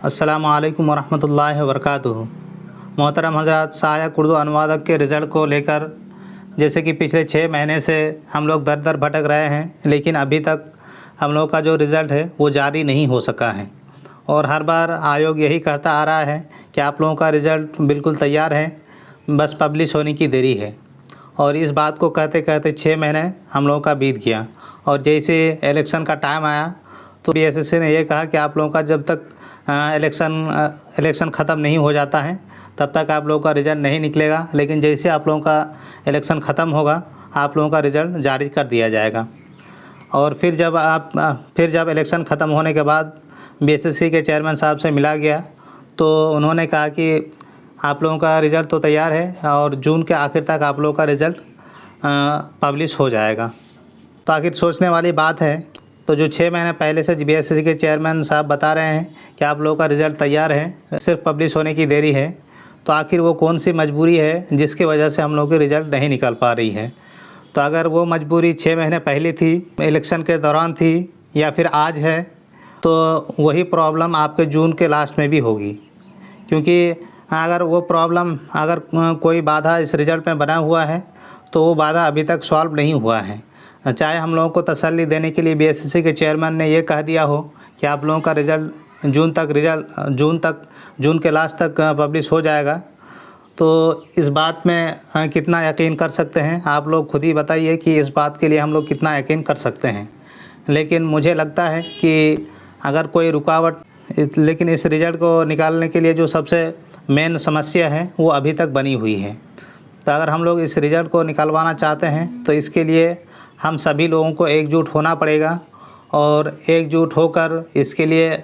अस्सलामुअलैकुम वरहमतुल्लाहि वबरकातुहू। मोहतरम हज़रात, सहायक उर्दू अनुवादक के रिज़ल्ट को लेकर जैसे कि पिछले 6 महीने से हम लोग दर दर भटक रहे हैं, लेकिन अभी तक हम लोग का जो रिज़ल्ट है वो जारी नहीं हो सका है। और हर बार आयोग यही कहता आ रहा है कि आप लोगों का रिज़ल्ट बिल्कुल तैयार है, बस पब्लिश होने की देरी है। और इस बात को कहते कहते 6 महीने हम लोगों का बीत गया। और जैसे इलेक्शन का टाइम आया तो बीएसएससी ने ये कहा कि आप लोगों का जब तक इलेक्शन ख़त्म नहीं हो जाता है तब तक आप लोगों का रिज़ल्ट नहीं निकलेगा। लेकिन जैसे आप लोगों का इलेक्शन ख़त्म होगा आप लोगों का रिज़ल्ट जारी कर दिया जाएगा। और फिर जब इलेक्शन ख़त्म होने के बाद बीएसएससी के चेयरमैन साहब से मिला गया तो उन्होंने कहा कि आप लोगों का रिज़ल्ट तो तैयार है और जून के आखिर तक आप लोगों का रिज़ल्ट पब्लिश हो जाएगा। तो आखिर सोचने वाली बात है, तो जो 6 महीने पहले से बीएसएससी के चेयरमैन साहब बता रहे हैं कि आप लोगों का रिज़ल्ट तैयार है, सिर्फ पब्लिश होने की देरी है, तो आखिर वो कौन सी मजबूरी है जिसकी वजह से हम लोगों की रिज़ल्ट नहीं निकल पा रही है। तो अगर वो मजबूरी 6 महीने पहले थी, इलेक्शन के दौरान थी या फिर आज है, तो वही प्रॉब्लम आपके जून के लास्ट में भी होगी। क्योंकि अगर वो प्रॉब्लम, अगर कोई बाधा इस रिज़ल्ट में बना हुआ है तो वो बाधा अभी तक सॉल्व नहीं हुआ है। चाहे हम लोगों को तसल्ली देने के लिए बीएसएससी के चेयरमैन ने ये कह दिया हो कि आप लोगों का रिज़ल्ट जून के लास्ट तक पब्लिश हो जाएगा, तो इस बात में कितना यकीन कर सकते हैं आप लोग खुद ही बताइए कि इस बात के लिए हम लोग कितना यकीन कर सकते हैं। लेकिन मुझे लगता है कि अगर कोई रुकावट, लेकिन इस रिज़ल्ट को निकालने के लिए जो सबसे मेन समस्या है वो अभी तक बनी हुई है। तो अगर हम लोग इस रिज़ल्ट को निकलवाना चाहते हैं तो इसके लिए हम सभी लोगों को एकजुट होना पड़ेगा। और एकजुट होकर इसके लिए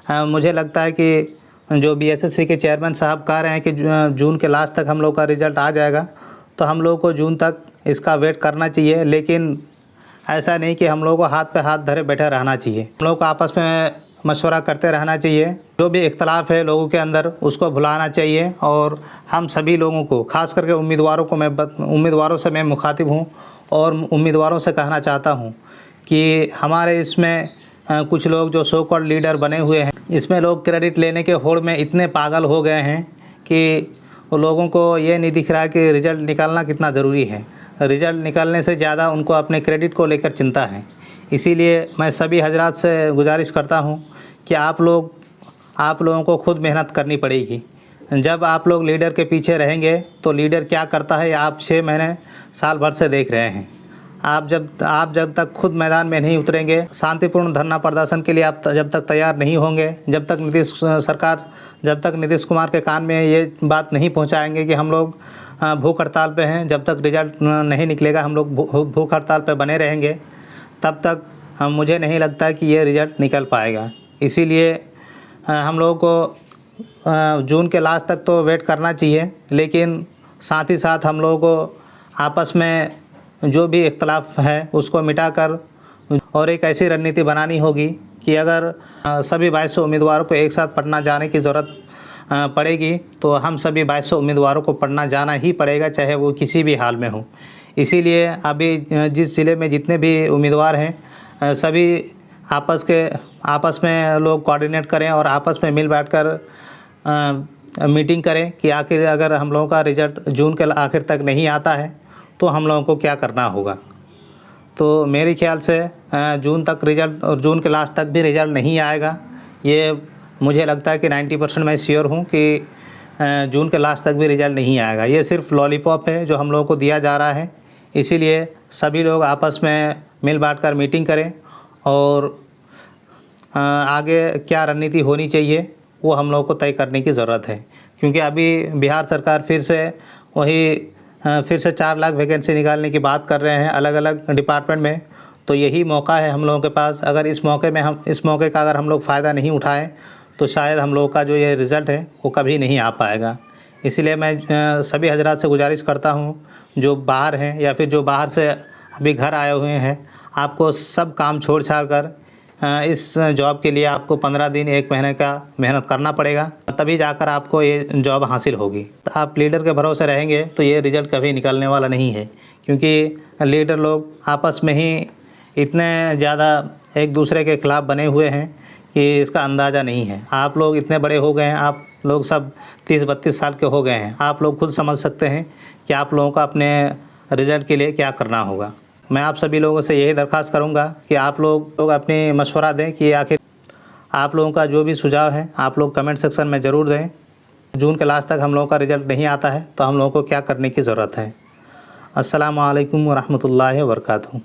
मुझे लगता है कि जो बीएसएससी के चेयरमैन साहब कह रहे हैं कि जून के लास्ट तक हम लोग का रिज़ल्ट आ जाएगा, तो हम लोग को जून तक इसका वेट करना चाहिए। लेकिन ऐसा नहीं कि हम लोगों को हाथ पे हाथ धरे बैठे रहना चाहिए। हम लोग को आपस में मशवरा करते रहना चाहिए। जो भी इख्तलाफ है लोगों के अंदर उसको भुलाना चाहिए। और हम सभी लोगों को, ख़ास करके उम्मीदवारों से मैं मुखातिब हूँ और उम्मीदवारों से कहना चाहता हूँ कि हमारे इसमें कुछ लोग जो सो कॉल्ड लीडर बने हुए हैं, इसमें लोग क्रेडिट लेने के होड़ में इतने पागल हो गए हैं कि लोगों को ये नहीं दिख रहा है कि रिज़ल्ट निकालना कितना ज़रूरी है। रिज़ल्ट निकालने से ज़्यादा उनको अपने क्रेडिट को लेकर चिंता है। इसीलिए मैं सभी हजरात से गुजारिश करता हूँ कि आप लोगों को खुद मेहनत करनी पड़ेगी। जब आप लोग लीडर के पीछे रहेंगे तो लीडर क्या करता है आप 6 महीने साल भर से देख रहे हैं। आप जब तक खुद मैदान में नहीं उतरेंगे, शांतिपूर्ण धरना प्रदर्शन के लिए आप जब तक तैयार नहीं होंगे, जब तक नीतीश कुमार के कान में ये बात नहीं पहुंचाएंगे कि हम लोग भूख हड़ताल पे हैं, जब तक रिज़ल्ट नहीं निकलेगा हम लोग भूख हड़ताल पे बने रहेंगे, तब तक मुझे नहीं लगता कि ये रिज़ल्ट निकल पाएगा। इसीलिए हम लोगों को जून के लास्ट तक तो वेट करना चाहिए, लेकिन साथ ही साथ हम लोगों को आपस में जो भी इख्तलाफ है उसको मिटाकर और एक ऐसी रणनीति बनानी होगी कि अगर सभी 2200 उम्मीदवारों को एक साथ पढ़ना जाने की ज़रूरत पड़ेगी तो हम सभी 2200 उम्मीदवारों को पढ़ना जाना ही पड़ेगा, चाहे वो किसी भी हाल में हो। इसीलिए अभी जिस ज़िले में जितने भी उम्मीदवार हैं सभी आपस में लोग कोऑर्डिनेट करें और आपस में मिल बैठकर मीटिंग करें कि आखिर अगर हम लोगों का रिज़ल्ट जून के आखिर तक नहीं आता है तो हम लोगों को क्या करना होगा। तो मेरे ख्याल से जून तक रिज़ल्ट और जून के लास्ट तक भी रिज़ल्ट नहीं आएगा। ये मुझे लगता है कि 90% मैं श्योर हूँ कि जून के लास्ट तक भी रिज़ल्ट नहीं आएगा। ये सिर्फ लॉलीपॉप है जो हम लोगों को दिया जा रहा है। इसीलिए सभी लोग आपस में मिल बांट कर मीटिंग करें और आगे क्या रणनीति होनी चाहिए वो हम लोगों को तय करने की ज़रूरत है। क्योंकि अभी बिहार सरकार फिर से 4 लाख वैकेंसी निकालने की बात कर रहे हैं अलग अलग डिपार्टमेंट में। तो यही मौका है हम लोगों के पास। अगर इस मौके का अगर हम लोग फ़ायदा नहीं उठाएं तो शायद हम लोगों का जो ये रिज़ल्ट है वो कभी नहीं आ पाएगा। इसलिए मैं सभी हजरात से गुजारिश करता हूँ जो बाहर हैं या फिर जो बाहर से अभी घर आए हुए हैं, आपको सब काम छोड़ छाड़ कर इस जॉब के लिए आपको 15 दिन 1 महीने का मेहनत करना पड़ेगा, तभी जाकर आपको ये जॉब हासिल होगी। तो आप लीडर के भरोसे रहेंगे तो ये रिज़ल्ट कभी निकलने वाला नहीं है। क्योंकि लीडर लोग आपस में ही इतने ज़्यादा एक दूसरे के ख़िलाफ़ बने हुए हैं कि इसका अंदाज़ा नहीं है। आप लोग इतने बड़े हो गए हैं, आप लोग सब 30-32 साल के हो गए हैं, आप लोग खुद समझ सकते हैं कि आप लोगों का अपने रिज़ल्ट के लिए क्या करना होगा। मैं आप सभी लोगों से यही दरख्वास्त करूंगा कि आप लोग अपनी मशवरा दें कि आखिर आप लोगों का जो भी सुझाव है आप लोग कमेंट सेक्शन में ज़रूर दें। जून के लास्ट तक हम लोगों का रिज़ल्ट नहीं आता है तो हम लोगों को क्या करने की ज़रूरत है। अस्सलामु अलैकुम व रहमतुल्लाहि व बरकातहू।